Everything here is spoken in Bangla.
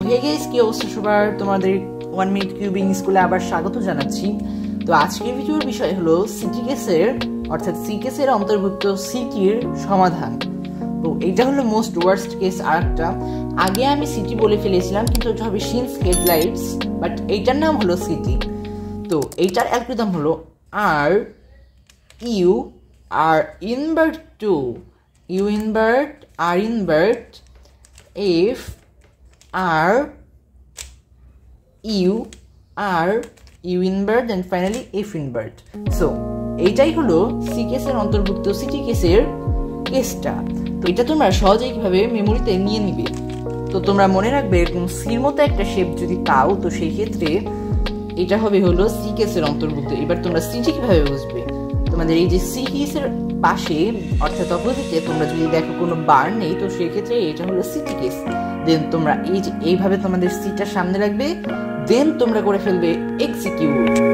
হে গাইস, কি অবস্থা সবার? তোমাদের 1 মিনিট কিউবিং স্কুলে আবার স্বাগত জানাচ্ছি। তো আজকের ভিডিওর বিষয় হলো সিটি কেসের অর্থাৎ সি কেসের অন্তর্ভুক্ত সিটির সমাধান। তো এটা হলো মোস্ট ওয়ার্স্ট কেস। আরেকটা আগে আমি সিটি বলে ফেলেছিলাম, কিন্তু এটা হবে শিনস হেডলাইটস, বাট এইটার নাম হলো সিটি। তো এইটার অ্যালগরিদম হলো R U R inverse two U inverse R inverse F R U R U inverse and finally F inverse. So এইটাই হলো সি কেসের অন্তর্ভুক্ত সিটি কেসের কেসটা। তো এটা তোমরা সহজেই কিভাবে মেমোরিতে নিয়ে নিবে। তো তোমরা মনে রাখবে, এরকম সির মতো একটা শেপ যদি পাও, তো সেই ক্ষেত্রে এটা হবে হলো সি কেসের অন্তর্ভুক্ত। এবার তোমরা সিটি কিভাবে বুঝবে? তোমাদের এই যে সি কেসের পাশে অর্থাৎ অপোজিটে তোমরা যদি দেখো কোনো বার নেই, তো সেই ক্ষেত্রে এটা হলো সিটি কেস। দেন তোমরা এই যে এইভাবে তোমাদের সিটার সামনে রাখবে, দেন তোমরা করে ফেলবে এক্সিকিউট।